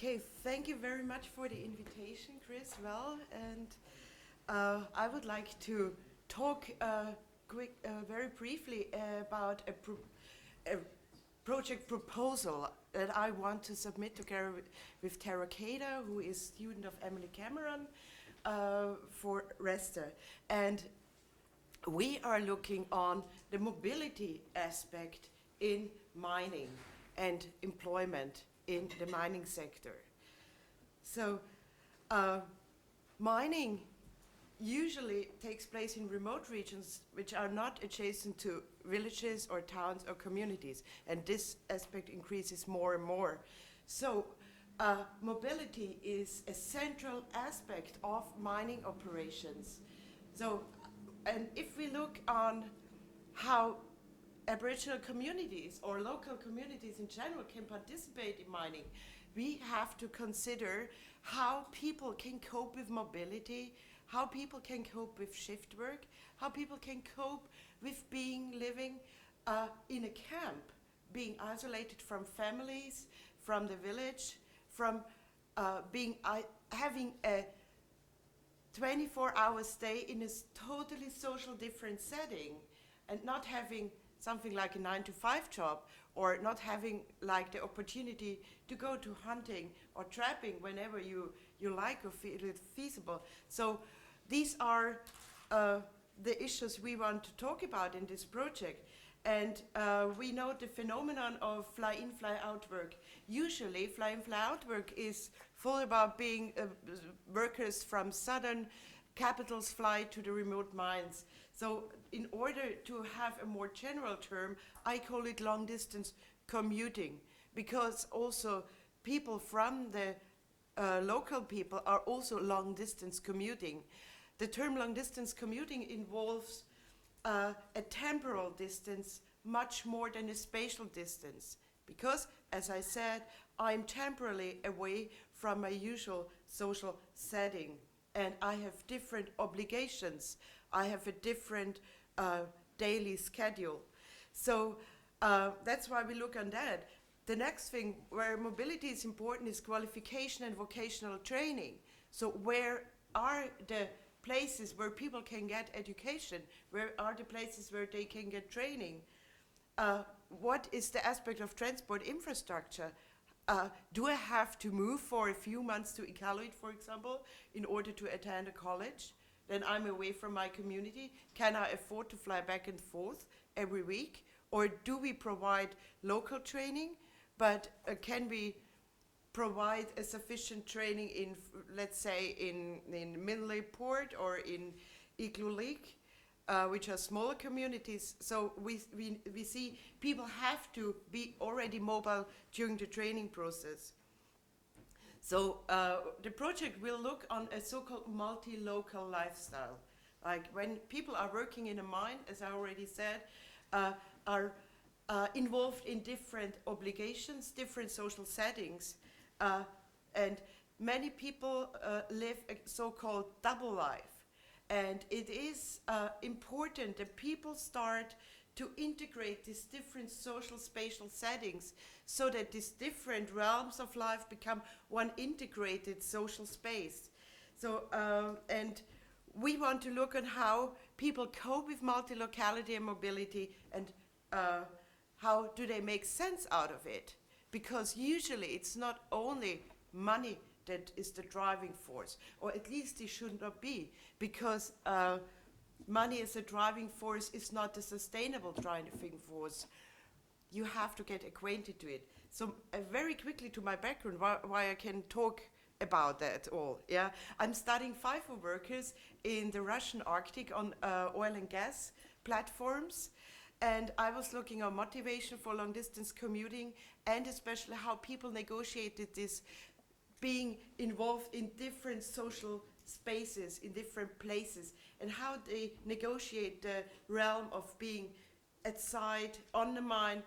Okay, thank you very much for the invitation, Chris. Well, and I would like to talk very briefly about a project proposal that I want to submit together with Tara Kada, who is student of Emily Cameron, for ReSDA. And we are looking on the mobility aspect in mining and employment in the mining sector. So mining usually takes place in remote regions which are not adjacent to villages or towns or communities, and this aspect increases more and more. So mobility is a central aspect of mining operations. So, and if we look on how Aboriginal communities or local communities in general can participate in mining, we have to consider how people can cope with mobility, how people can cope with shift work, how people can cope with living in a camp, being isolated from families, from the village, from having a 24-hour stay in a totally social different setting, and not having something like a 9-to-5 job, or not having like the opportunity to go to hunting or trapping whenever you like or feel it feasible. So these are the issues we want to talk about in this project. And we know the phenomenon of fly-in, fly-out work. Usually fly-in, fly-out work is full about being workers from southern capitals fly to the remote mines. So in order to have a more general term, I call it long-distance commuting, because also people from the local people are also long-distance commuting. The term long-distance commuting involves a temporal distance much more than a spatial distance, because, as I said, I'm temporarily away from my usual social setting, and I have different obligations. I have a different daily schedule. So that's why we look on that. The next thing where mobility is important is qualification and vocational training. So where are the places where people can get education? Where are the places where they can get training? What is the aspect of transport infrastructure? Do I have to move for a few months to Iqaluit, for example, in order to attend a college? Then I'm away from my community. Can I afford to fly back and forth every week? Or do we provide local training, but can we provide a sufficient training in, let's say, in Minley Port or in Iqaluit, which are smaller communities? So we see people have to be already mobile during the training process. So the project will look on a so-called multi-local lifestyle. Like when people are working in a mine, as I already said, are involved in different obligations, different social settings, and many people live a so-called double life. And it is important that people start to integrate these different social spatial settings so that these different realms of life become one integrated social space. So, and we want to look at how people cope with multi-locality and mobility, and how do they make sense out of it? Because usually it's not only money that is the driving force, or at least it should not be, because money as a driving force is not a sustainable driving force. You have to get acquainted to it. So very quickly to my background, why I can talk about that all. Yeah, I'm studying FIFO workers in the Russian Arctic on oil and gas platforms, and I was looking on motivation for long distance commuting, and especially how people negotiated this, being involved in different social spaces, in different places, and how they negotiate the realm of being at site on the mine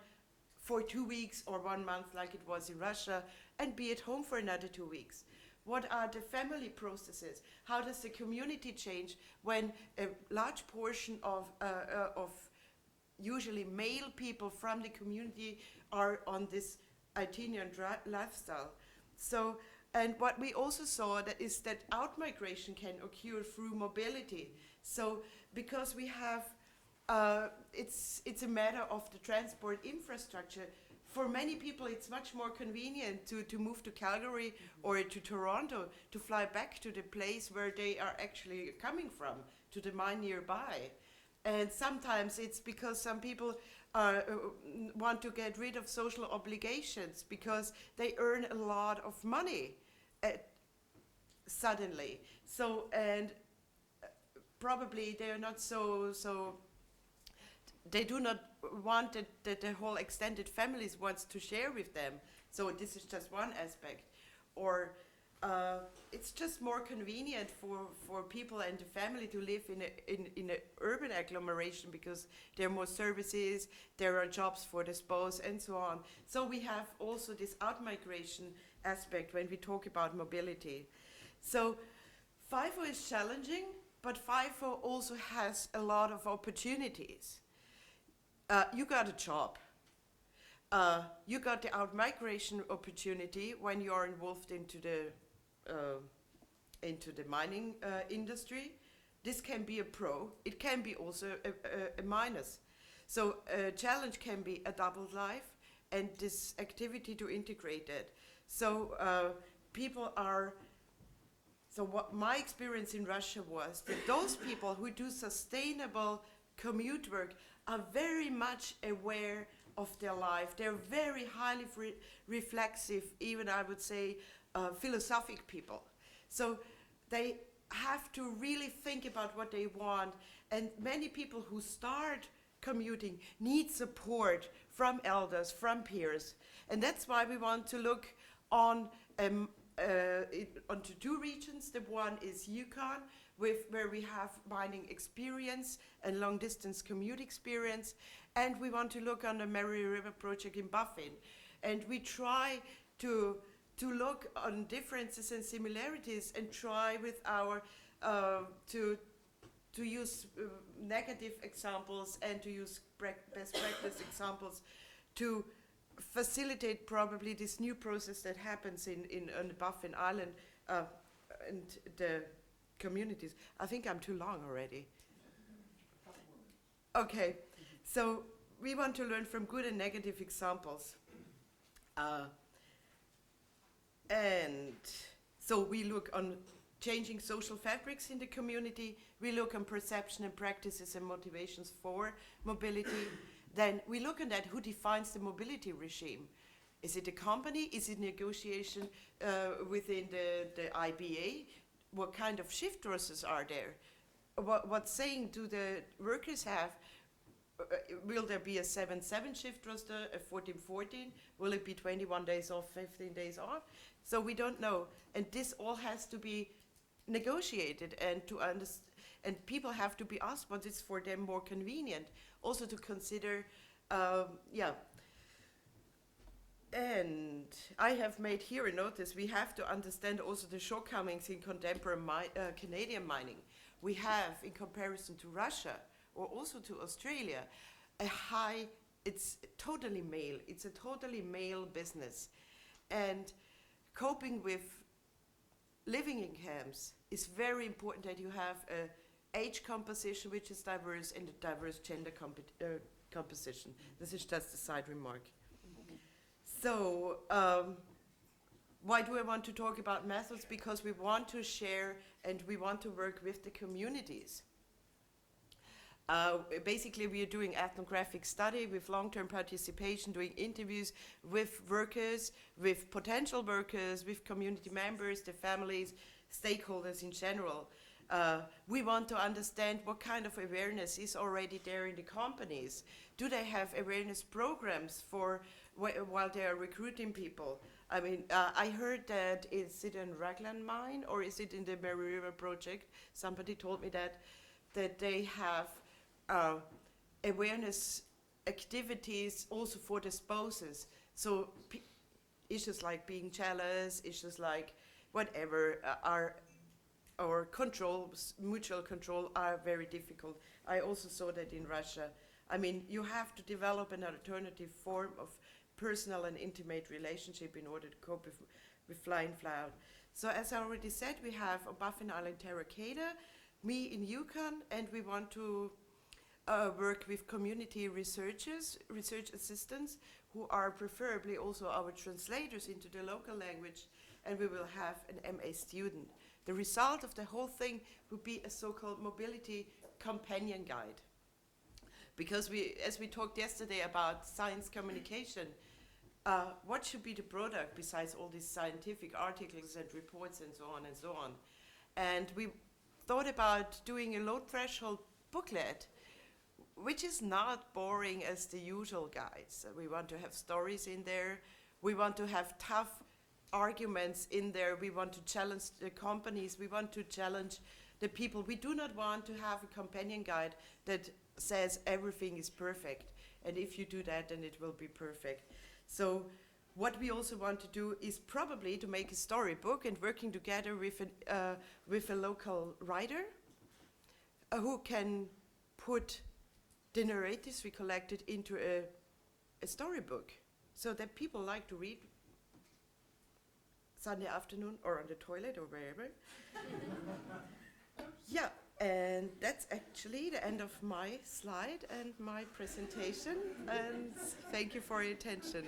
for 2 weeks or 1 month like it was in Russia, and be at home for another 2 weeks. What are the family processes? How does the community change when a large portion of usually male people from the community are on this itinerant lifestyle? So, and what we also saw that is that out-migration can occur through mobility. So, because we have, it's a matter of the transport infrastructure. For many people, it's much more convenient to move to Calgary or to Toronto to fly back to the place where they are actually coming from, to the mine nearby. And sometimes it's because some people want to get rid of social obligations because they earn a lot of money suddenly. So, and probably they're not so they do not want that the whole extended families wants to share with them. So this is just one aspect. Or it's just more convenient for people and the family to live in an urban agglomeration because there are more services, there are jobs for the spouse and so on. So we have also this out-migration aspect when we talk about mobility. So FIFO is challenging, but FIFO also has a lot of opportunities. You got a job. You got the out-migration opportunity when you are involved into the mining industry. This can be a pro. It can be also a minus. So a challenge can be a double life and this activity to integrate it. So people are. So what my experience in Russia was that those people who do sustainable commute work are very much aware of their life. They're very highly reflexive, even I would say philosophic people. So they have to really think about what they want. And many people who start commuting need support from elders, from peers. And that's why we want to look on onto two regions. The one is Yukon, where we have mining experience and long distance commute experience. And we want to look on the Mary River project in Baffin. And we try to look on differences and similarities and try with our, to use negative examples and to use best practice examples to facilitate probably this new process that happens on the Baffin Island and the communities. I think I'm too long already. Okay, so we want to learn from good and negative examples. And so we look on changing social fabrics in the community. We look on perception and practices and motivations for mobility. Then we look at that, who defines the mobility regime? Is it a company? Is it negotiation within the IBA? What kind of shift rosters are there? What saying do the workers have? Will there be a 7-7 shift roster, a 14-14? Will it be 21 days off, 15 days off? So we don't know. And this all has to be negotiated and to understand. And people have to be asked what is for them more convenient. Also to consider, And I have made here a notice, we have to understand also the shortcomings in contemporary Canadian mining. We have, in comparison to Russia or also to Australia, it's totally male business. And coping with living in camps is very important that you have a age composition which is diverse and a diverse gender composition. This is just a side remark. So why do I want to talk about methods? Because we want to share and we want to work with the communities. Basically, we are doing ethnographic study with long-term participation, doing interviews with workers, with potential workers, with community members, the families, stakeholders in general. We want to understand what kind of awareness is already there in the companies. Do they have awareness programs for while they are recruiting people? I mean, I heard that, is it in Raglan mine or is it in the Mary River project? Somebody told me that they have awareness activities also for the spouses. So issues like being jealous, issues like whatever or controls, mutual control are very difficult. I also saw that in Russia. I mean, you have to develop an alternative form of personal and intimate relationship in order to cope with with Fly In, Fly Out. So as I already said, we have Buffin Island Terracada, me in Yukon, and we want to work with community researchers, research assistants, who are preferably also our translators into the local language, and we will have an MA student. The result of the whole thing would be a so-called mobility companion guide. Because as we talked yesterday about science communication, what should be the product besides all these scientific articles and reports and so on and so on? And we thought about doing a low threshold booklet, which is not boring as the usual guides. We want to have stories in there. We want to have tough arguments in there. We want to challenge the companies. We want to challenge the people. We do not want to have a companion guide that says everything is perfect. And if you do that, then it will be perfect. So what we also want to do is probably to make a storybook and working together with a local writer who can put the narratives we collected into a storybook so that people like to read Sunday afternoon or on the toilet or wherever. Yeah, and that's actually the end of my slide and my presentation, and thank you for your attention.